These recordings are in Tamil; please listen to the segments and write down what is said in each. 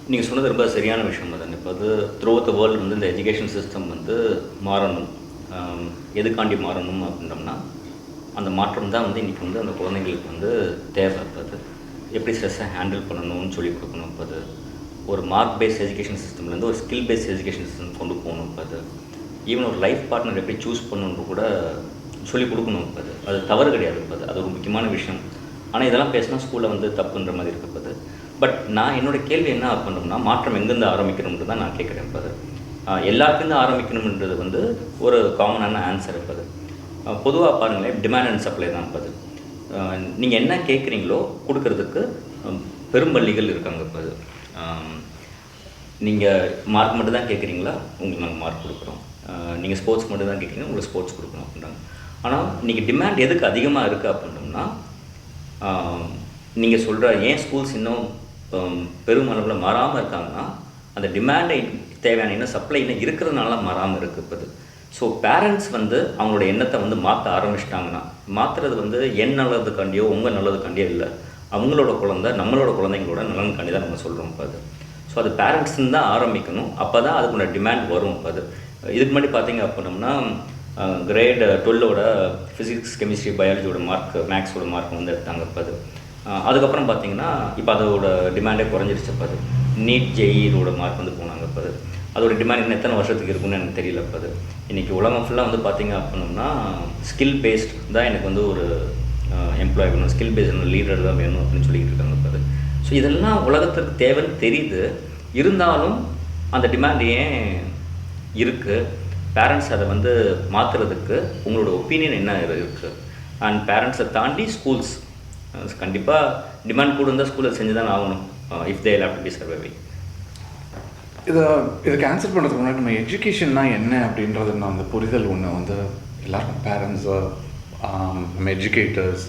நீங்கள் சொன்னது ரொம்ப சரியான விஷயம் தான். இப்போ அது த்ரூ த வேர்ல்டு வந்து இந்த எஜுகேஷன் சிஸ்டம் வந்து மாறணும். எதுக்காண்டி மாறணும் அப்படின்னோம்னா, அந்த மாற்றம் தான் வந்து இன்றைக்கி வந்து அந்த குழந்தைங்களுக்கு வந்து தேவை. இப்போ அது எப்படி ஸ்ட்ரெஸ்ஸை ஹேண்டில் பண்ணணும்னு சொல்லிக் கொடுக்கணும். இப்போ அது ஒரு மார்க் பேஸ்ட் எஜுகேஷன் சிஸ்டம்லேருந்து ஒரு ஸ்கில் பேஸ்ட் எஜுகேஷன் சிஸ்டம் கொண்டு போகணும். இப்போ அது ஈவன் ஒரு லைஃப் பார்ட்னர் எப்படி சூஸ் பண்ணணுன்னு கூட சொல்லிக் கொடுக்கணும். இப்போ அது தவறு கிடையாது. இப்போ அது ஒரு முக்கியமான விஷயம். ஆனால் இதெல்லாம் பேசினா ஸ்கூலில் வந்து தப்புன்ற மாதிரி இருக்குது. பட் நான் என்னோடய கேள்வி என்ன பண்ணணும்னா, மாற்றம் எங்கேருந்து ஆரம்பிக்கணும்னு தான் நான் கேட்குறேன். இப்போ எல்லாருக்குருந்து ஆரம்பிக்கணுன்றது வந்து ஒரு காமனான ஆன்சர். இப்போ பொதுவாக பாருங்களேன், டிமாண்ட் அண்ட் சப்ளை தான். இப்போ நீங்கள் என்ன கேட்குறீங்களோ கொடுக்கறதுக்கு பெரும்பள்ளிகள் இருக்காங்க. இப்போ நீங்கள் மார்க் மட்டும் தான் கேட்குறீங்களா, உங்களுக்கு நாங்கள் மார்க் கொடுக்குறோம். நீங்கள் ஸ்போர்ட்ஸ் மட்டும் தான் கேட்குறீங்க, உங்களுக்கு ஸ்போர்ட்ஸ் கொடுக்கணும் அப்படின்றாங்க. ஆனால் இன்றைக்கி டிமாண்ட் எதுக்கு அதிகமாக இருக்குது அப்படின்னோம்னா, நீங்கள் சொல்கிற ஏன் ஸ்கூல்ஸ் இன்னும் பெருமளவில் மாறாமல் இருக்காங்கன்னா, அந்த டிமாண்டை தேவையான இன்னும் சப்ளை இன்னும் இருக்கிறதுனால மாறாமல் இருக்குது. ஸோ பேரண்ட்ஸ் வந்து அவங்களோட எண்ணத்தை வந்து மாற்ற ஆரம்பிச்சிட்டாங்கன்னா, மாற்றுறது வந்து என் நல்லதுக்காண்டியோ உங்கள் நல்லதுக்காண்டியோ இல்லை, அவங்களோட குழந்தை நம்மளோட குழந்தைங்களோட நலனுக்காண்டி தான் நம்ம சொல்கிறோம். இப்போ ஸோ அது பேரண்ட்ஸ்ன்னு தான் ஆரம்பிக்கணும். அப்போ தான் அதுக்குள்ள டிமாண்ட் வரும். இப்போ இதுக்கு முன்னாடி பார்த்தீங்க அப்படின்னோம்னா, கிரேட் 12ஓட ஃபிசிக்ஸ், கெமிஸ்ட்ரி, பயாலஜியோட மார்க், மேக்ஸோட மார்க் வந்து எடுத்தாங்க. இப்போ அதுக்கப்புறம் பார்த்தீங்கன்னா இப்போ அதோட டிமாண்டே குறைஞ்சிருச்சு. இப்போ நீட் ஜெயியோட மார்க் வந்து போனாங்க. இப்போ அதோட டிமாண்ட் இன்னும் எத்தனை வருஷத்துக்கு இருக்குன்னு எனக்கு தெரியல. இப்போ இன்றைக்கி உலகம் ஃபுல்லாக வந்து பார்த்திங்க அப்படின்னோம்னா, ஸ்கில் பேஸ்ட் தான் எனக்கு வந்து ஒரு எம்ப்ளாய் வேணும், ஸ்கில் பேஸ்டு லீடர் தான் வேணும் அப்படின்னு சொல்லிக்கிட்டு இருக்காங்க. இப்போ ஸோ இதெல்லாம் உலகத்திற்கு தேவைன்னு தெரியுது. இருந்தாலும் அந்த டிமாண்ட் ஏன் இருக்குது? பேரண்ட்ஸ் அதை வந்து மாற்றுறதுக்கு உங்களோட ஒப்பீனியன் என்ன இருக்குது? அண்ட் பேரண்ட்ஸை தாண்டி ஸ்கூல்ஸ் கண்டிப்பாக டிமாண்ட் கூட இருந்தால் ஸ்கூலில் செஞ்சு தான் ஆகணும். If they have to be surviving. இதுக்கு ஆன்சர் பண்ணுறதுக்கு முன்னாடி நம்ம எஜுகேஷன்னா என்ன அப்படின்றது நான் அந்த புரிதல் ஒன்று வந்து எல்லாருக்கும், பேரண்ட்ஸு, நம்ம எஜுகேட்டர்ஸ்,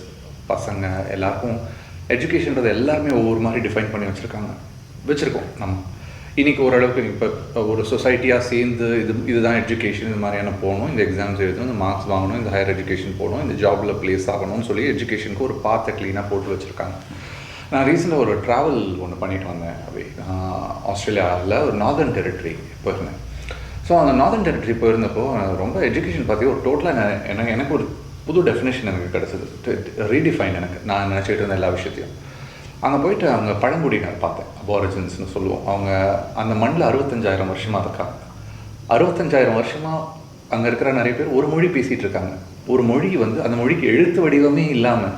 பசங்க எல்லாருக்கும் எஜுகேஷன்றது எல்லாருமே ஒவ்வொரு மாதிரி டிஃபைன் பண்ணி வச்சுருக்கோம். நம்ம இன்றைக்கி ஓரளவுக்கு இப்போ ஒரு சொசைட்டியாக சேர்ந்து இதுதான் எஜுகேஷன், இது மாதிரியான போகணும், இந்த எக்ஸாம்ஸ் எழுதணும், இந்த மார்க்ஸ் வாங்கணும், இந்த ஹையர் எஜுகேஷன் போகணும், இந்த ஜாபில் ப்ளேஸ் ஆகணும்னு சொல்லி எஜுகேஷனுக்கு ஒரு பாத்தை க்ளீனாக போட்டு வச்சுருக்காங்க. நான் ரீசெண்டாக ஒரு ட்ராவல் ஒன்று பண்ணிட்டு வந்தேன். ஆஸ்திரேலியாவில் ஒரு நார்தர்ன் டெரிட்டரி போயிருந்தேன். ஸோ அந்த நார்தர்ன் டெரிட்டரி போயிருந்தப்போ ரொம்ப எஜுகேஷன் பற்றி ஒரு டோட்டலாக எனக்கு ஒரு புது டெஃபினேஷன் எனக்கு கிடச்சிது, ரீடிஃபைன். நான் நினச்சிட்டு இருந்த எல்லா விஷயத்தையும் அங்கே போயிட்டு அவங்க பழங்குடியினர் பார்த்தேன், அபாரிஜின்ஸ்னு சொல்லுவோம். அவங்க அந்த மண்ணில் 65,000 வருஷமாக இருக்காங்க. 65,000 வருஷமாக அங்கே இருக்கிற நிறைய பேர் ஒரு மொழி பேசிகிட்டு இருக்காங்க. ஒரு மொழி வந்து அந்த மொழிக்கு எழுத்து வடிவமே இல்லாமல்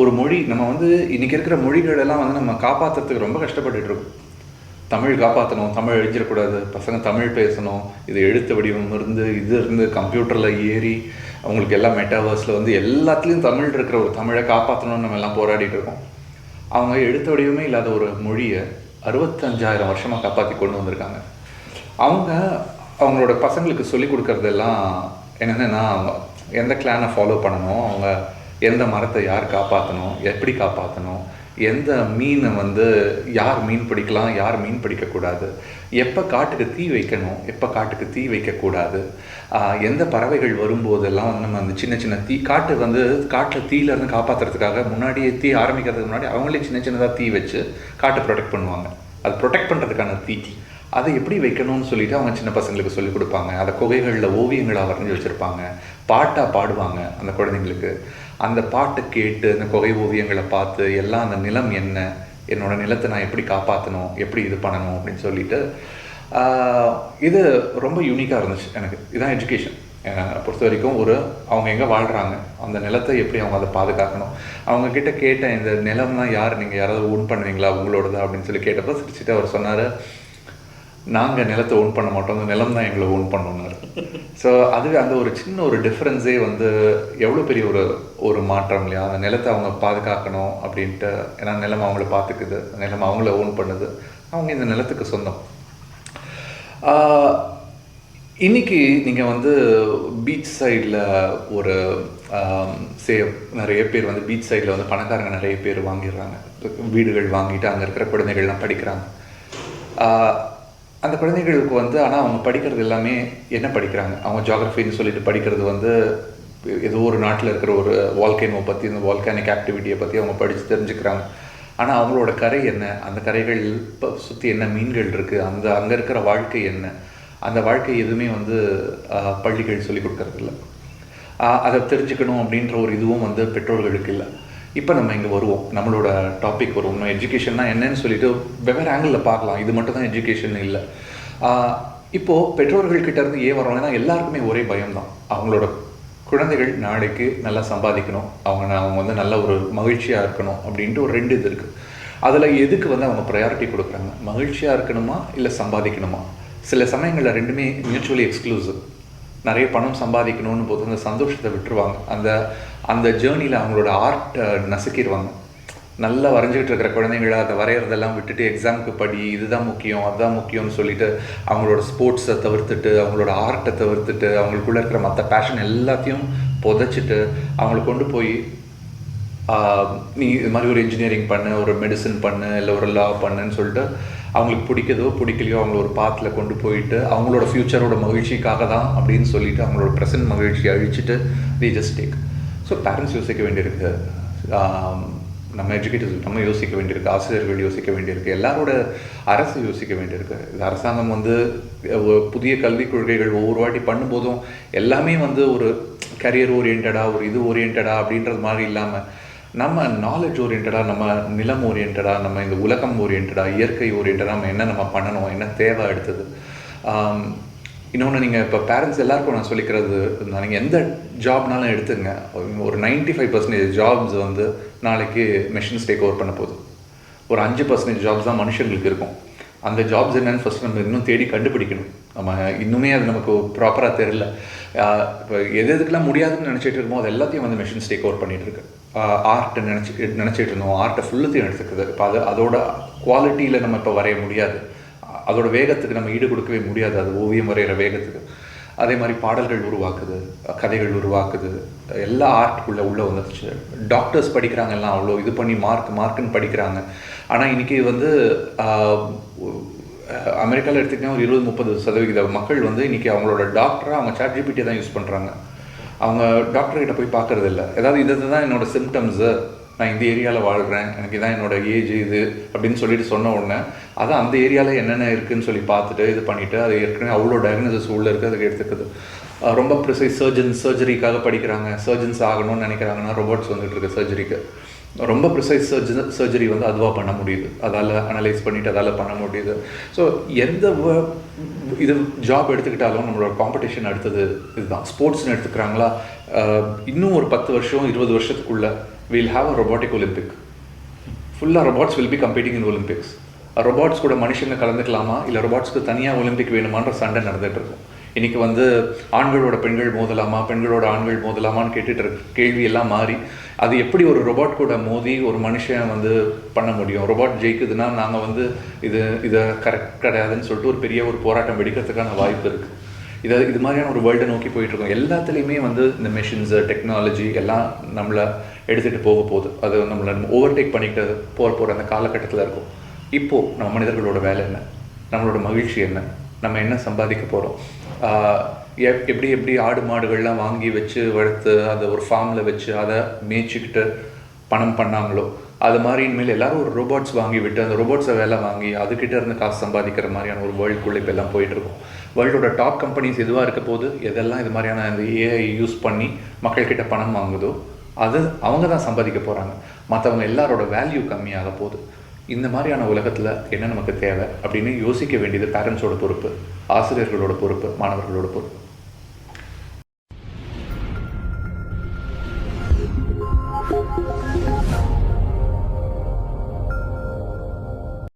ஒரு மொழி, நம்ம வந்து இன்றைக்கி இருக்கிற மொழிகளெல்லாம் வந்து நம்ம காப்பாற்றுறதுக்கு ரொம்ப கஷ்டப்பட்டுருக்கோம். தமிழ் காப்பாற்றணும், தமிழ் எழுதிடக்கூடாது, பசங்க தமிழ் பேசணும், இது எழுத்து வடிவம் இருந்து கம்ப்யூட்டரில் ஏறி அவங்களுக்கு எல்லாம் மெட்டாவர்ஸில் வந்து எல்லாத்துலேயும் தமிழ் இருக்கிற ஒரு தமிழை காப்பாற்றணும்னு நம்ம எல்லாம் போராடிட்டு இருக்கோம். அவங்க எழுத்து வடிவமே இல்லாத ஒரு மொழியை 65,000 வருஷமாக காப்பாற்றி கொண்டு வந்திருக்காங்க. அவங்களோட பசங்களுக்கு சொல்லிக் கொடுக்கறதெல்லாம் என்னென்னா, அவங்க எந்த கிளானை ஃபாலோ பண்ணணும், அவங்க எந்த மரத்தை யார் காப்பாற்றணும், எப்படி காப்பாற்றணும், எந்த மீனை வந்து யார் மீன் பிடிக்கலாம், யார் மீன் பிடிக்கக்கூடாது, எப்போ காட்டுக்கு தீ வைக்கணும், எப்போ காட்டுக்கு தீ வைக்கக்கூடாது, எந்த பறவைகள் வரும்போதெல்லாம் வந்து நம்ம அந்த சின்ன சின்ன காட்டில் தீயிலேருந்து காப்பாற்றுறதுக்காக முன்னாடியே தீ ஆரம்பிக்கிறதுக்கு முன்னாடி அவங்களே சின்ன சின்னதாக தீ வச்சு காட்டை ப்ரொடெக்ட் பண்ணுவாங்க. அது ப்ரொடெக்ட் பண்ணுறதுக்கான தீ அதை எப்படி வைக்கணும்னு சொல்லிவிட்டு அவங்க சின்ன பசங்களுக்கு சொல்லிக் கொடுப்பாங்க. அதை குகைகளில் ஓவியங்களாக வரைஞ்சி வச்சுருப்பாங்க, பாட்டாக பாடுவாங்க அந்த குழந்தைங்களுக்கு. அந்த பாட்டு கேட்டு அந்த குகை ஓவியங்களை பார்த்து எல்லாம் அந்த நிலம் என்ன, என்னோடய நிலத்தை நான் எப்படி காப்பாற்றணும், எப்படி இது பண்ணணும் அப்படின்னு சொல்லிட்டு இது ரொம்ப யூனிக்காக இருந்துச்சு எனக்கு. இதுதான் எஜுகேஷன் பொறுத்த வரைக்கும். அவங்க எங்கே வாழ்கிறாங்க, அந்த நிலத்தை எப்படி அவங்க அதை பாதுகாக்கணும். அவங்கக்கிட்ட கேட்டேன், இந்த நிலம்னா யார், நீங்கள் யாராவது ஓன் பண்ணுவீங்களா, உங்களோடது அப்படின்னு சொல்லி கேட்டப்போ சிரிச்சுட்டு அவர் சொன்னார், நாங்கள் நிலத்தை ஓன் பண்ண மாட்டோம், அந்த நிலம் தான் எங்களை ஓன் பண்ணோன்னாரு. ஸோ அதுவே அந்த ஒரு சின்ன ஒரு டிஃப்ரென்ஸே வந்து எவ்வளோ பெரிய ஒரு மாற்றம் இல்லையா. அந்த நிலத்தை அவங்க பாதுகாக்கணும் அப்படின்ட்டு, ஏன்னா நிலம் அவங்கள பார்த்துக்குது, நிலம் அவங்கள ஓன் பண்ணுது, அவங்க இந்த நிலத்துக்கு சொந்தம். இன்றைக்கி நீங்கள் வந்து பீச் சைடில் ஒரு நிறைய பேர் வந்து பீச் சைடில் வந்து பணக்காரங்க நிறைய பேர் வாங்கிடுறாங்க, வீடுகள் வாங்கிட்டு அங்கே இருக்கிற குழந்தைகள்லாம் படிக்கிறாங்க. அந்த குழந்தைகளுக்கு வந்து ஆனால் அவங்க படிக்கிறது எல்லாமே என்ன படிக்கிறாங்க, அவங்க ஜியாகிரஃபின்னு சொல்லிட்டு படிக்கிறது வந்து ஏதோ ஒரு நாட்டில் இருக்கிற ஒரு வால்கேனோ பற்றி, இந்த வால்கானிக் ஆக்டிவிட்டியை பற்றி அவங்க படித்து தெரிஞ்சுக்கிறாங்க. ஆனால் அவங்களோட கரை என்ன, அந்த கரைகள் இப்போ சுற்றி என்ன மீன்கள் இருக்குது, அங்கே இருக்கிற வாழ்க்கை என்ன, அந்த வாழ்க்கை எதுவுமே வந்து பள்ளிகள் சொல்லிக் கொடுக்கறதில்ல. அதை தெரிஞ்சுக்கணும் அப்படின்ற ஒரு இதுவும் வந்து பெற்றோர்களுக்கு இல்லை. இப்போ நம்ம இங்கே வருவோம், நம்மளோட டாபிக் வருவோம். நம்ம எஜுகேஷன்னா என்னன்னு சொல்லிட்டு வெவ்வேறு ஆங்கிளில் பார்க்கலாம். இது மட்டும் தான் எஜுகேஷன் இல்லை. இப்போது பெற்றோர்கள்கிட்ட இருந்து ஏன் வரோம், ஏன்னா எல்லாருக்குமே ஒரே பயம்தான். அவங்களோட குழந்தைகள் நாளைக்கு நல்லா சம்பாதிக்கணும், அவங்க வந்து நல்ல ஒரு மகிழ்ச்சியாக இருக்கணும் அப்படின்ட்டு ஒரு 2 இது இருக்குது. அதில் எதுக்கு வந்து அவங்க ப்ரையாரிட்டி கொடுக்குறாங்க, மகிழ்ச்சியாக இருக்கணுமா இல்லை சம்பாதிக்கணுமா? சில சமயங்களில் ரெண்டுமே மியூச்சுவலி எக்ஸ்க்ளூசிவ். நிறைய பணம் சம்பாதிக்கணும்னு போது அந்த சந்தோஷத்தை விட்டுருவாங்க. அந்த ஜேர்னியில் அவங்களோட ஆர்ட்டை நசுக்கிடுவாங்க. நல்லா வரைஞ்சிக்கிட்டு இருக்கிற குழந்தைங்கள அதை வரைகிறதெல்லாம் விட்டுட்டு எக்ஸாமுக்கு படி, இதுதான் முக்கியம் அதுதான் முக்கியம்னு சொல்லிட்டு அவங்களோட ஸ்போர்ட்ஸை தவிர்த்துட்டு, அவங்களோட ஆர்ட்டை தவிர்த்துட்டு, அவங்களுக்குள்ளே இருக்கிற மற்ற பேஷன் எல்லாத்தையும் புதைச்சிட்டு அவங்களை கொண்டு போய் நீ இது மாதிரி ஒரு இன்ஜினியரிங் பண்ணு, ஒரு மெடிசன் பண்ணு, இல்லை ஒரு லா பண்ணுன்னு சொல்லிட்டு அவங்களுக்கு பிடிக்குதோ பிடிக்கலையோ அவங்கள ஒரு பாத்தில் கொண்டு போயிட்டு அவங்களோட ஃப்யூச்சரோட மகிழ்ச்சிக்காக தான் அப்படின்னு சொல்லிட்டு அவங்களோட ப்ரெசன்ட் மகிழ்ச்சியை அழிச்சிட்டு தி ஜஸ்ட் டேக். ஸோ பேரண்ட்ஸ் யோசிக்க வேண்டியிருக்கு, நம்ம எஜுகேட்டர்ஸ் நம்ம யோசிக்க வேண்டியிருக்கு, ஆசிரியர்கள் யோசிக்க வேண்டியிருக்கு, எல்லாரோட அரசு யோசிக்க வேண்டியிருக்கு. இது அரசாங்கம் வந்து புதிய கல்விக் கொள்கைகள் ஒவ்வொரு வாட்டி பண்ணும்போதும் எல்லாமே வந்து ஒரு கரியர் ஓரியன்டாக, ஒரு இது ஓரியன்டாக அப்படின்றது மாதிரி இல்லாமல் நம்ம நாலேஜ் ஓரியன்டாக, நம்ம நிலம் ஓரியன்டாக, நம்ம இந்த உலகம் ஓரியன்டாக, இயற்கை ஓரியன்டாக நம்ம பண்ணணும், என்ன தேவை அடுத்தது. இன்னொன்று, நீங்கள் இப்போ பேரண்ட்ஸ் எல்லாருக்கும் நான் சொல்லிக்கிறது, நீங்கள் எந்த ஜாப்னாலும் எடுத்துங்க, ஒரு 95% ஜாப்ஸ் வந்து நாளைக்கு மெஷின்ஸ் டேக் ஓவர் பண்ண போகுது. ஒரு 5% ஜாப்ஸ் தான் மனுஷங்களுக்கு இருக்கும். அந்த ஜாப்ஸ் என்னென்னு ஃபஸ்ட்டு நம்ம இன்னும் தேடி கண்டுபிடிக்கணும். நம்ம இன்னுமே அது நமக்கு ப்ராப்பராக தெரியல. இப்போ எதுக்கெல்லாம் முடியாதுன்னு நினச்சிட்டு இருக்கோமோ அது எல்லாத்தையும் வந்து மெஷின்ஸ் டேக் ஓவர் பண்ணிகிட்ருக்கு. ஆர்ட்டை நினச்சிட்டு இருந்தோம், ஆர்ட்டை ஃபுல்லுத்தையும் எடுத்துக்குது. இப்போ அதோட குவாலிட்டியில் நம்ம இப்போ வரைய முடியாது, அதோட வேகத்துக்கு நம்ம ஈடு கொடுக்கவே முடியாது, அது ஓவியம் வரைகிற வேகத்துக்கு. அதே மாதிரி பாடல்கள் உருவாக்குது, கதைகள் உருவாக்குது, எல்லா ஆர்ட்டுக்குள்ளே உள்ளே வந்துடுச்சு. டாக்டர்ஸ் படிக்கிறாங்க, எல்லாம் அவ்வளோ இது பண்ணி மார்க்குன்னு படிக்கிறாங்க. ஆனால் இன்றைக்கி வந்து அமெரிக்காவில் எடுத்துக்கிட்டா ஒரு 20-30% மக்கள் வந்து இன்றைக்கி அவங்களோட டாக்டராக அவங்க ChatGPT தான் யூஸ் பண்ணுறாங்க. அவங்க டாக்டர்கிட்ட போய் பார்க்குறது இல்லை. ஏதாவது இது தான் என்னோடய சிம்டம்ஸு, நான் இந்த ஏரியாவில் வாழ்கிறேன், எனக்கு இதான் என்னோடய ஏஜ் இது அப்படின்னு சொல்லிட்டு சொன்ன உடனே அதை அந்த ஏரியாவில் என்னென்ன இருக்குதுன்னு சொல்லி பார்த்துட்டு இது பண்ணிவிட்டு அது ஏற்கனவே அவ்வளோ டயக்னோசிஸ் உள்ளே இருக்குது, அதுக்கு எடுத்துக்குது. ரொம்ப ப்ரிசைஸ் சர்ஜரிக்காக படிக்கிறாங்க, சர்ஜன்ஸ் ஆகணும்னு நினைக்கிறாங்கன்னா ரோபோட்ஸ் வந்துட்டு இருக்கு சர்ஜரிக்கு. ரொம்ப ப்ரிசைஸ் சர்ஜரி வந்து அதுவாக பண்ண முடியுது, அதால் அனலைஸ் பண்ணிவிட்டு அதால் பண்ண முடியுது. ஸோ எந்த இது ஜாப் எடுத்துக்கிட்டாலும் நம்மளோட காம்படிஷன் அடுத்தது இதுதான். ஸ்போர்ட்ஸ்னு எடுத்துக்கிறாங்களா, இன்னும் ஒரு 10 வருஷம் 20 வருஷத்துக்குள்ளே we'll have a robotic Olympic. ஃபுல்லாக robots will be competing in Olympics. Robots கூட மனுஷங்க கலந்துக்கலாமா, இல்லை ரொபாட்ஸ்க்கு தனியாக ஒலிம்பிக் வேணுமான்ற சண்டை நடந்துகிட்டு இருக்கும். இன்றைக்கி வந்து ஆண்களோட பெண்கள் மோதலாமா, பெண்களோட ஆண்கள் மோதலாமான்னு கேட்டுட்டு இருக்க கேள்வி எல்லாம் மாறி அது எப்படி ஒரு ரொபாட் கூட மோதி ஒரு மனுஷன் வந்து பண்ண முடியும், ரொபாட் ஜெயிக்குதுன்னா நாங்கள் வந்து இதை கரெக்ட் கிடையாதுன்னு சொல்லிட்டு ஒரு பெரிய ஒரு போராட்டம் வெடிக்கிறதுக்கான வாய்ப்பு இருக்குது. இது மாதிரியான ஒரு வேர்ல்டை நோக்கி போயிட்டுருக்கோம். எல்லாத்துலேயுமே வந்து இந்த மெஷின்ஸு டெக்னாலஜி எல்லாம் நம்மளை எடுத்துகிட்டு போக போகுது. அது நம்மளை ஓவர்டேக் பண்ணிக்கிட்டு போகிற அந்த காலகட்டத்தில் இருக்கும். இப்போது நம்ம மனிதர்களோட வேலை என்ன, நம்மளோட மகிழ்ச்சி என்ன, நம்ம என்ன சம்பாதிக்க போகிறோம், எப்படி ஆடு மாடுகள்லாம் வாங்கி வச்சு வளர்த்து அதை ஒரு ஃபார்மில் வச்சு அதை மேய்ச்சிக்கிட்டு பணம் பண்ணாங்களோ அது மாதிரி இனிமேல் எல்லோரும் ஒரு ரோபோட்ஸ் வாங்கி விட்டு அந்த ரோபோட்ஸை வேலை வாங்கி அதுக்கிட்ட இருந்து காசு சம்பாதிக்கிற மாதிரியான ஒரு வேர்ல்டுக்குள்ளே இப்போ எல்லாம் போயிட்டுருக்கும். வேர்ல்டோட டாப் கம்பெனிஸ் எதுவாக இருக்க போது, எதெல்லாம் இது மாதிரியான அந்த ஏஐ யூஸ் பண்ணி மக்கள்கிட்ட பணம் வாங்குதோ அது அவங்க தான் சம்பாதிக்க போகிறாங்க. மற்றவங்க எல்லாரோட வேல்யூ கம்மியாக போகுது. இந்த மாதிரியான உலகத்தில் என்ன நமக்கு தேவை அப்படின்னு யோசிக்க வேண்டியது பேரண்ட்ஸோட பொறுப்பு, ஆசிரியர்களோட பொறுப்பு, மாணவர்களோட பொறுப்பு.